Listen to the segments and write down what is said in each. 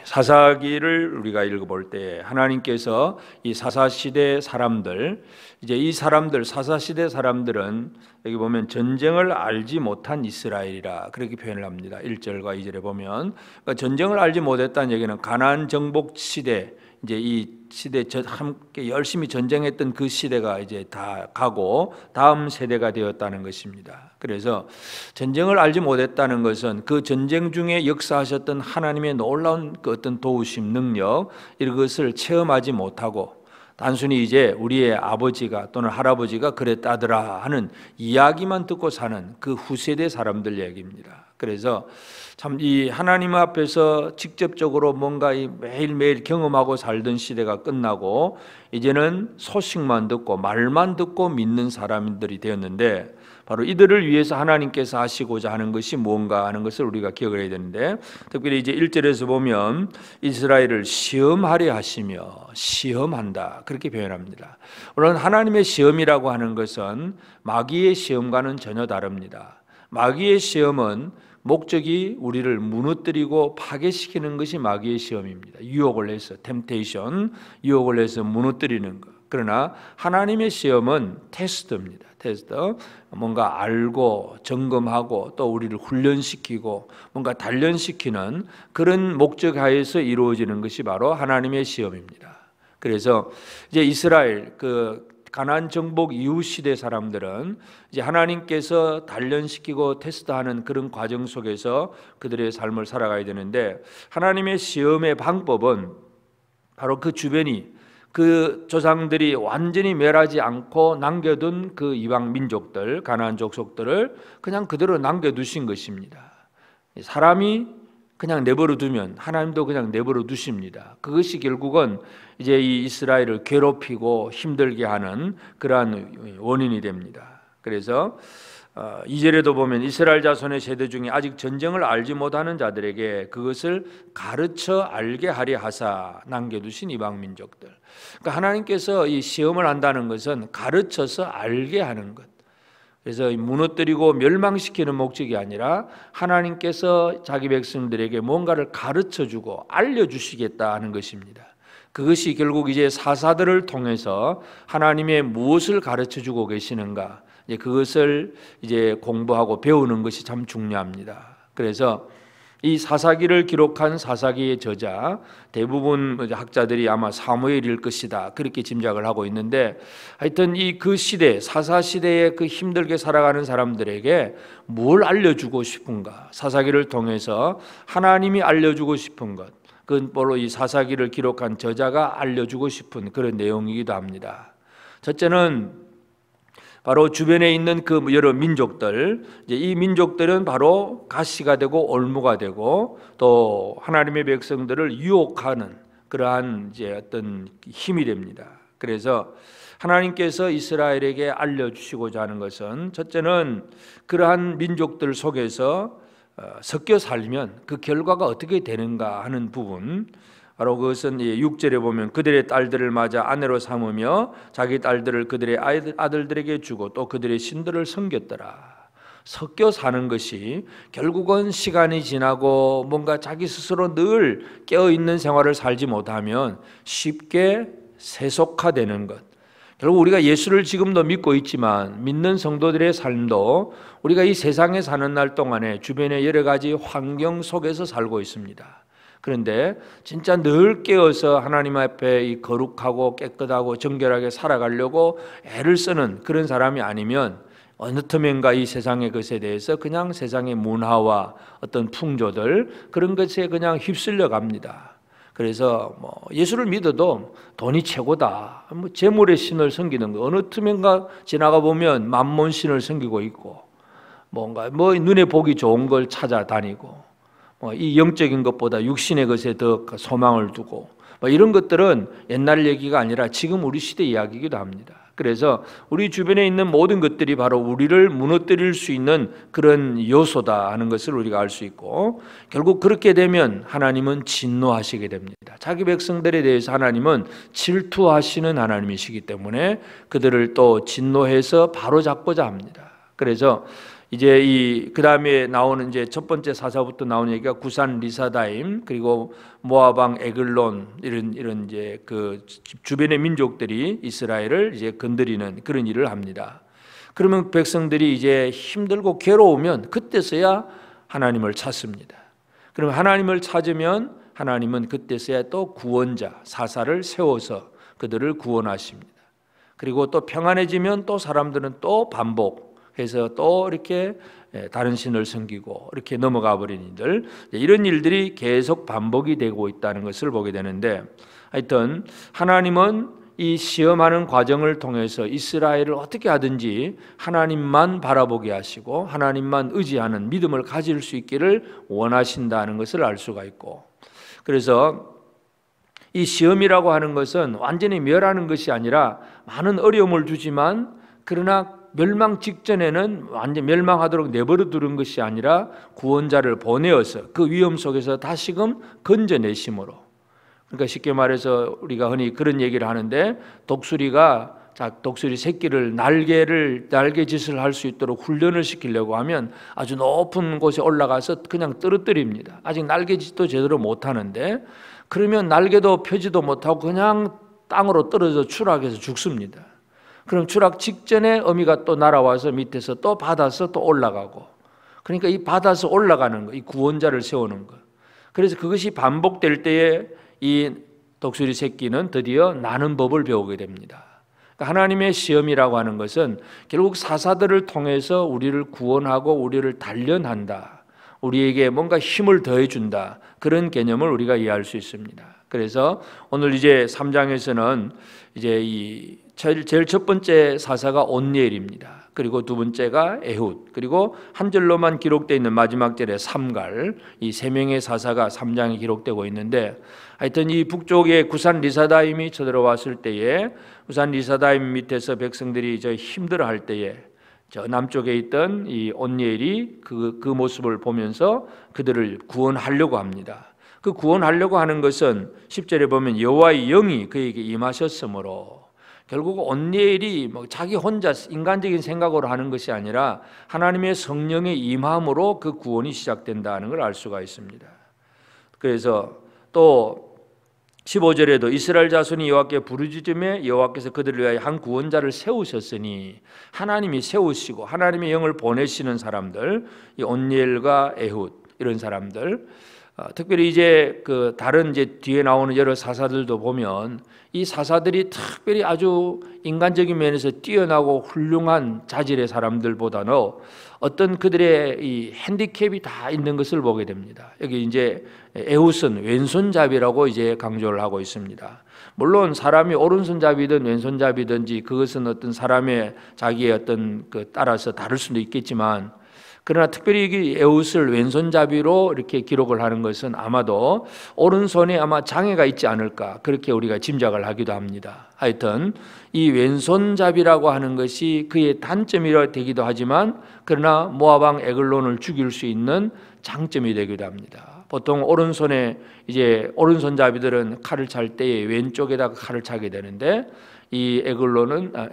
사사기를 우리가 읽어볼 때 하나님께서 이 사사시대 사람들, 이제 이 사람들, 사사시대 사람들은 여기 보면 전쟁을 알지 못한 이스라엘이라 그렇게 표현을 합니다. 1절과 2절에 보면, 그러니까 전쟁을 알지 못했다는 얘기는 가나안 정복 시대, 이제 이 시대 함께 열심히 전쟁했던 그 시대가 이제 다 가고 다음 세대가 되었다는 것입니다. 그래서 전쟁을 알지 못했다는 것은 그 전쟁 중에 역사하셨던 하나님의 놀라운 그 어떤 도우심, 능력, 이것을 체험하지 못하고 단순히 이제 우리의 아버지가 또는 할아버지가 그랬다더라 하는 이야기만 듣고 사는 그 후세대 사람들 얘기입니다. 그래서 참 이 하나님 앞에서 직접적으로 뭔가 매일매일 경험하고 살던 시대가 끝나고 이제는 소식만 듣고 말만 듣고 믿는 사람들이 되었는데, 바로 이들을 위해서 하나님께서 하시고자 하는 것이 무언가 하는 것을 우리가 기억을 해야 되는데, 특별히 이제 1절에서 보면 이스라엘을 시험하려 하시며 시험한다 그렇게 표현합니다. 물론 하나님의 시험이라고 하는 것은 마귀의 시험과는 전혀 다릅니다. 마귀의 시험은 목적이 우리를 무너뜨리고 파괴시키는 것이 마귀의 시험입니다. 유혹을 해서 템테이션, 유혹을 해서 무너뜨리는 것. 그러나 하나님의 시험은 테스트입니다. 테스트. 뭔가 알고 점검하고 또 우리를 훈련시키고 뭔가 단련시키는 그런 목적 하에서 이루어지는 것이 바로 하나님의 시험입니다. 그래서 이제 이스라엘 가나안 정복 이후 시대 사람들은 이제 하나님께서 단련시키고 테스트하는 그런 과정 속에서 그들의 삶을 살아가야 되는데, 하나님의 시험의 방법은 바로 그 주변이 그 조상들이 완전히 멸하지 않고 남겨둔 그 이방 민족들, 가나안 족속들을 그냥 그대로 남겨두신 것입니다. 사람이 그냥 내버려 두면 하나님도 그냥 내버려 두십니다. 그것이 결국은 이제 이 이스라엘을 괴롭히고 힘들게 하는 그러한 원인이 됩니다. 그래서 2절에도 보면 이스라엘 자손의 세대 중에 아직 전쟁을 알지 못하는 자들에게 그것을 가르쳐 알게 하려 하사 남겨두신 이방 민족들. 그러니까 하나님께서 이 시험을 한다는 것은 가르쳐서 알게 하는 것. 그래서 무너뜨리고 멸망시키는 목적이 아니라 하나님께서 자기 백성들에게 뭔가를 가르쳐주고 알려주시겠다 하는 것입니다. 그것이 결국 이제 사사들을 통해서 하나님의 무엇을 가르쳐주고 계시는가, 이제 그것을 이제 공부하고 배우는 것이 참 중요합니다. 그래서 이 사사기를 기록한 사사기의 저자 대부분 학자들이 아마 사무엘일 것이다 그렇게 짐작을 하고 있는데, 하여튼 그 시대, 사사 시대에 그 힘들게 살아가는 사람들에게 뭘 알려주고 싶은가, 사사기를 통해서 하나님이 알려주고 싶은 것, 그건 바로 이 사사기를 기록한 저자가 알려주고 싶은 그런 내용이기도 합니다. 첫째는 바로 주변에 있는 그 여러 민족들, 이제 이 민족들은 바로 가시가 되고 올무가 되고 또 하나님의 백성들을 유혹하는 그러한 이제 어떤 힘이 됩니다. 그래서 하나님께서 이스라엘에게 알려주시고자 하는 것은, 첫째는 그러한 민족들 속에서 섞여 살면 그 결과가 어떻게 되는가 하는 부분, 바로 그것은 6절에 보면 그들의 딸들을 맞아 아내로 삼으며 자기 딸들을 그들의 아들들에게 주고 또 그들의 신들을 섬겼더라. 섞여 사는 것이 결국은 시간이 지나고 뭔가 자기 스스로 늘 깨어있는 생활을 살지 못하면 쉽게 세속화되는 것. 결국 우리가 예수를 지금도 믿고 있지만 믿는 성도들의 삶도 우리가 이 세상에 사는 날 동안에 주변의 여러 가지 환경 속에서 살고 있습니다. 그런데 진짜 늘 깨어서 하나님 앞에 이 거룩하고 깨끗하고 정결하게 살아가려고 애를 쓰는 그런 사람이 아니면 어느 틈엔가 이 세상의 것에 대해서 그냥 세상의 문화와 어떤 풍조들 그런 것에 그냥 휩쓸려 갑니다. 그래서 예수를 믿어도 돈이 최고다, 재물의 신을 섬기는 거, 어느 틈엔가 지나가 보면 만몬 신을 섬기고 있고 뭔가 눈에 보기 좋은 걸 찾아다니고 이 영적인 것보다 육신의 것에 더 소망을 두고 이런 것들은 옛날 얘기가 아니라 지금 우리 시대 이야기이기도 합니다. 그래서 우리 주변에 있는 모든 것들이 바로 우리를 무너뜨릴 수 있는 그런 요소다 하는 것을 우리가 알 수 있고, 결국 그렇게 되면 하나님은 진노하시게 됩니다. 자기 백성들에 대해서 하나님은 질투하시는 하나님이시기 때문에 그들을 또 진노해서 바로잡고자 합니다. 그래서 이제 이 그다음에 나오는 이제 첫 번째 사사부터 나오는 얘기가 구산 리사다임, 그리고 모압왕 에글론, 이런 이제 그 주변의 민족들이 이스라엘을 이제 건드리는 그런 일을 합니다. 그러면 백성들이 이제 힘들고 괴로우면 그때서야 하나님을 찾습니다. 그러면 하나님을 찾으면 하나님은 그때서야 또 구원자 사사를 세워서 그들을 구원하십니다. 그리고 또 평안해지면 또 사람들은 또 반복해서 또 이렇게 다른 신을 섬기고 이렇게 넘어가 버린 일들, 이런 일들이 계속 반복이 되고 있다는 것을 보게 되는데, 하여튼 하나님은 이 시험하는 과정을 통해서 이스라엘을 어떻게 하든지 하나님만 바라보게 하시고 하나님만 의지하는 믿음을 가질 수 있기를 원하신다는 것을 알 수가 있고, 그래서 이 시험이라고 하는 것은 완전히 멸하는 것이 아니라 많은 어려움을 주지만, 그러나 멸망 직전에는 완전 멸망하도록 내버려 두는 것이 아니라 구원자를 보내어서 그 위험 속에서 다시금 건져내심으로, 그러니까 쉽게 말해서 우리가 흔히 그런 얘기를 하는데, 독수리가 독수리 새끼를 날개짓을 할 수 있도록 훈련을 시키려고 하면 아주 높은 곳에 올라가서 그냥 떨어뜨립니다. 아직 날개짓도 제대로 못하는데, 그러면 날개도 펴지도 못하고 그냥 땅으로 떨어져 추락해서 죽습니다. 그럼 추락 직전에 어미가 또 날아와서 밑에서 또 받아서 또 올라가고, 그러니까 이 받아서 올라가는 거, 이 구원자를 세우는 거. 그래서 그것이 반복될 때에 이 독수리 새끼는 드디어 나는 법을 배우게 됩니다. 하나님의 시험이라고 하는 것은 결국 사사들을 통해서 우리를 구원하고 우리를 단련한다, 우리에게 뭔가 힘을 더해준다, 그런 개념을 우리가 이해할 수 있습니다. 그래서 오늘 이제 3장에서는 이제 제일 첫 번째 사사가 온니엘입니다. 그리고 두 번째가 에훗, 그리고 한 절로만 기록되어 있는 마지막 절에 삼갈, 이 세 명의 사사가 3장에 기록되고 있는데, 하여튼 이 북쪽에 구산 리사다임이 쳐들어왔을 때에 구산 리사다임 밑에서 백성들이 힘들어할 때에 저 남쪽에 있던 이 온니엘이 그 모습을 보면서 그들을 구원하려고 합니다. 그 구원하려고 하는 것은 10절에 보면 여호와의 영이 그에게 임하셨으므로, 결국 온니엘이 자기 혼자 인간적인 생각으로 하는 것이 아니라 하나님의 성령의 임함으로 그 구원이 시작된다는 걸 알 수가 있습니다. 그래서 또 15절에도 이스라엘 자손이 여호와께 부르짖음에 여호와께서 그들을 위하여 한 구원자를 세우셨으니, 하나님이 세우시고 하나님의 영을 보내시는 사람들, 이 온니엘과 에훗, 이런 사람들, 특별히 이제 그 다른 이제 뒤에 나오는 여러 사사들도 보면 이 사사들이 특별히 아주 인간적인 면에서 뛰어나고 훌륭한 자질의 사람들보다는 어떤 그들의 이 핸디캡이 다 있는 것을 보게 됩니다. 여기 이제 에훗은 왼손잡이라고 이제 강조를 하고 있습니다. 물론 사람이 오른손잡이든 왼손잡이든지 그것은 어떤 사람의 자기의 어떤 그 따라서 다를 수도 있겠지만, 그러나 특별히 이 에훗을 왼손잡이로 이렇게 기록을 하는 것은 아마도 오른손에 아마 장애가 있지 않을까, 그렇게 우리가 짐작을 하기도 합니다. 하여튼 이 왼손잡이라고 하는 것이 그의 단점이라 되기도 하지만, 그러나 모압왕 에글론을 죽일 수 있는 장점이 되기도 합니다. 보통 오른손에 이제 오른손잡이들은 칼을 찰 때에 왼쪽에다가 칼을 차게 되는데, 이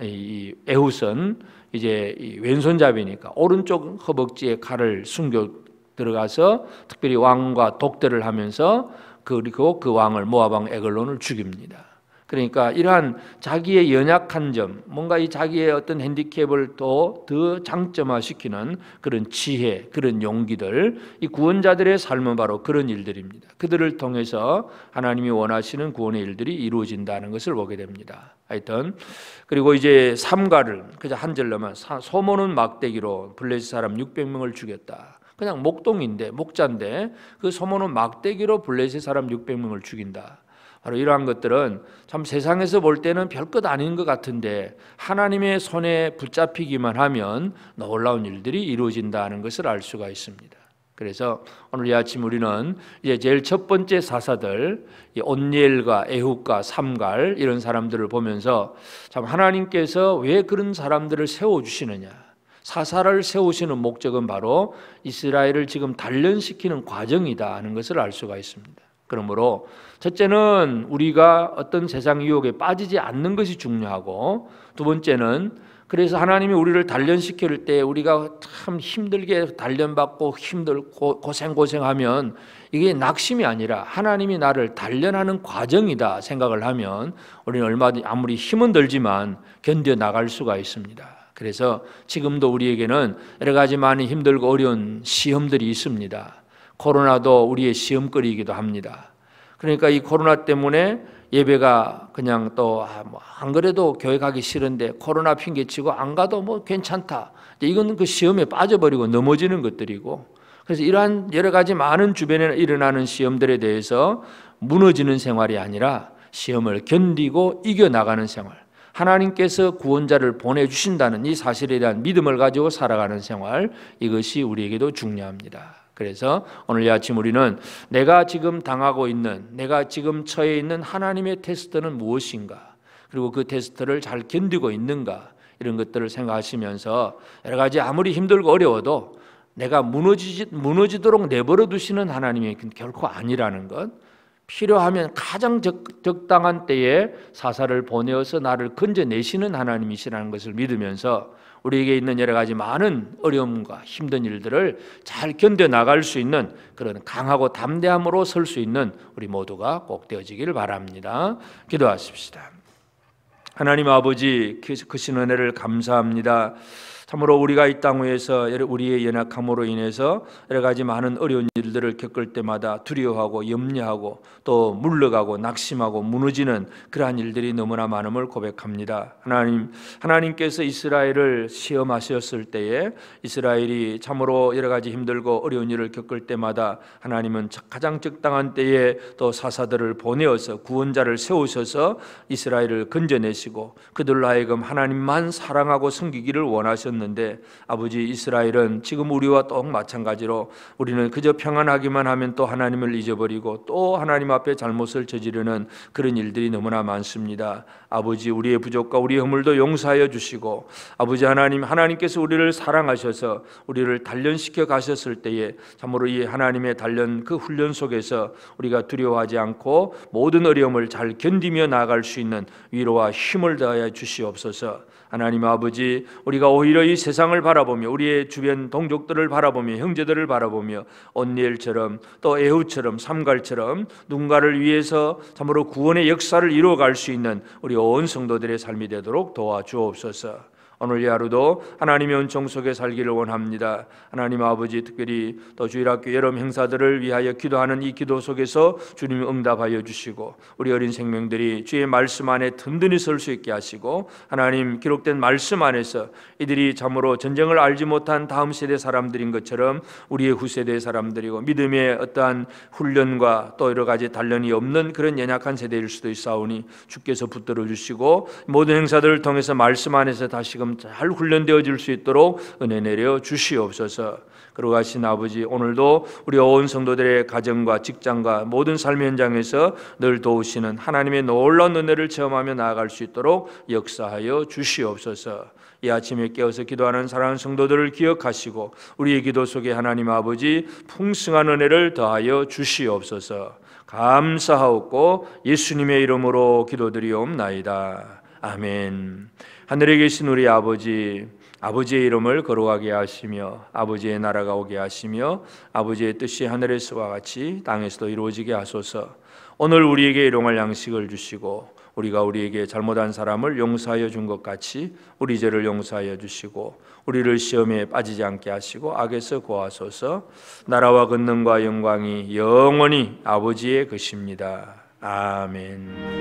이 에훗은 이제 왼손잡이니까 오른쪽 허벅지에 칼을 숨겨 들어가서 특별히 왕과 독대를 하면서 그리고 그 왕을 모압왕 에글론을 죽입니다. 그러니까 이러한 자기의 연약한 점, 뭔가 이 자기의 어떤 핸디캡을 더 장점화시키는 그런 지혜, 그런 용기들, 이 구원자들의 삶은 바로 그런 일들입니다. 그들을 통해서 하나님이 원하시는 구원의 일들이 이루어진다는 것을 보게 됩니다. 하여튼 그리고 이제 삼가를 그저 한 절로만, 소모는 막대기로 블레셋 사람 600명을 죽였다. 그냥 목동인데, 목자인데 그 소모는 막대기로 블레셋 사람 600명을 죽인다. 바로 이러한 것들은 참 세상에서 볼 때는 별것 아닌 것 같은데 하나님의 손에 붙잡히기만 하면 놀라운 일들이 이루어진다는 것을 알 수가 있습니다. 그래서 오늘 이 아침 우리는 이제 제일 첫 번째 사사들, 온니엘과 에훗과 삼갈, 이런 사람들을 보면서 참 하나님께서 왜 그런 사람들을 세워주시느냐, 사사를 세우시는 목적은 바로 이스라엘을 지금 단련시키는 과정이다 하는 것을 알 수가 있습니다. 그러므로 첫째는 우리가 어떤 세상 유혹에 빠지지 않는 것이 중요하고, 두 번째는 그래서 하나님이 우리를 단련시킬 때 우리가 참 힘들게 단련받고 힘들고 고생하면 이게 낙심이 아니라 하나님이 나를 단련하는 과정이다 생각을 하면 우리는 얼마든지 아무리 힘은 들지만 견뎌 나갈 수가 있습니다. 그래서 지금도 우리에게는 여러 가지 많이 힘들고 어려운 시험들이 있습니다. 코로나도 우리의 시험거리이기도 합니다. 그러니까 이 코로나 때문에 예배가 그냥 또 안 그래도 교회 가기 싫은데 코로나 핑계치고 안 가도 뭐 괜찮다. 이건 그 시험에 빠져버리고 넘어지는 것들이고, 그래서 이러한 여러 가지 많은 주변에 일어나는 시험들에 대해서 무너지는 생활이 아니라 시험을 견디고 이겨나가는 생활, 하나님께서 구원자를 보내주신다는 이 사실에 대한 믿음을 가지고 살아가는 생활, 이것이 우리에게도 중요합니다. 그래서 오늘 이 아침 우리는 내가 지금 당하고 있는, 내가 지금 처해 있는 하나님의 테스트는 무엇인가, 그리고 그 테스트를 잘 견디고 있는가, 이런 것들을 생각하시면서 여러 가지 아무리 힘들고 어려워도 내가 무너지도록 내버려 두시는 하나님이 결코 아니라는 것, 필요하면 가장 적당한 때에 사사를 보내어서 나를 건져내시는 하나님이시라는 것을 믿으면서 우리에게 있는 여러 가지 많은 어려움과 힘든 일들을 잘 견뎌나갈 수 있는 그런 강하고 담대함으로 설 수 있는 우리 모두가 꼭 되어지기를 바랍니다. 기도하십시다. 하나님 아버지, 크신 은혜를 감사합니다. 참으로 우리가 이 땅 위에서 우리의 연약함으로 인해서 여러 가지 많은 어려운 일들을 겪을 때마다 두려워하고 염려하고 또 물러가고 낙심하고 무너지는 그러한 일들이 너무나 많음을 고백합니다. 하나님께서 이스라엘을 시험하셨을 때에 이스라엘이 참으로 여러 가지 힘들고 어려운 일을 겪을 때마다 하나님은 가장 적당한 때에 또 사사들을 보내어서 구원자를 세우셔서 이스라엘을 건져내시고 그들로 하여금 하나님만 사랑하고 섬기기를 원하셨는데, 아버지, 이스라엘은 지금 우리와 똑 마찬가지로 우리는 그저 평안하기만 하면 또 하나님을 잊어버리고 또 하나님 앞에 잘못을 저지르는 그런 일들이 너무나 많습니다. 아버지, 우리의 부족과 우리의 허물도 용서하여 주시고, 아버지 하나님께서 우리를 사랑하셔서 우리를 단련시켜 가셨을 때에 참으로 이 하나님의 단련 그 훈련 속에서 우리가 두려워하지 않고 모든 어려움을 잘 견디며 나아갈 수 있는 위로와 힘을 더하여 주시옵소서. 하나님 아버지, 우리가 오히려 이 세상을 바라보며 우리의 주변 동족들을 바라보며 형제들을 바라보며 온니엘처럼 또 에후처럼 삼갈처럼 누군가를 위해서 참으로 구원의 역사를 이루어갈 수 있는 우리 온 성도들의 삶이 되도록 도와주옵소서. 오늘 이 하루도 하나님의 은총 속에 살기를 원합니다. 하나님 아버지, 특별히 또 주일학교 여름 행사들을 위하여 기도하는 이 기도 속에서 주님이 응답하여 주시고 우리 어린 생명들이 주의 말씀 안에 든든히 설 수 있게 하시고, 하나님 기록된 말씀 안에서 이들이 참으로 전쟁을 알지 못한 다음 세대 사람들인 것처럼 우리의 후세대의 사람들이고 믿음의 어떠한 훈련과 또 여러 가지 단련이 없는 그런 연약한 세대일 수도 있사오니 주께서 붙들어 주시고 모든 행사들을 통해서 말씀 안에서 다시금 잘 훈련되어질 수 있도록 은혜 내려 주시옵소서. 그러가신 아버지, 오늘도 우리 온 성도들의 가정과 직장과 모든 삶의 현장에서 늘 도우시는 하나님의 놀라운 은혜를 체험하며 나아갈 수 있도록 역사하여 주시옵소서. 이 아침에 깨어서 기도하는 사랑하는 성도들을 기억하시고 우리의 기도 속에 하나님 아버지 풍성한 은혜를 더하여 주시옵소서. 감사하옵고 예수님의 이름으로 기도드리옵나이다. 아멘. 하늘에 계신 우리 아버지, 아버지의 이름을 거룩하게 하시며 아버지의 나라가 오게 하시며 아버지의 뜻이 하늘에서와 같이 땅에서도 이루어지게 하소서. 오늘 우리에게 일용할 양식을 주시고 우리가 우리에게 잘못한 사람을 용서하여 준 것 같이 우리 죄를 용서하여 주시고 우리를 시험에 빠지지 않게 하시고 악에서 구하소서. 나라와 권능과 영광이 영원히 아버지의 것입니다. 아멘.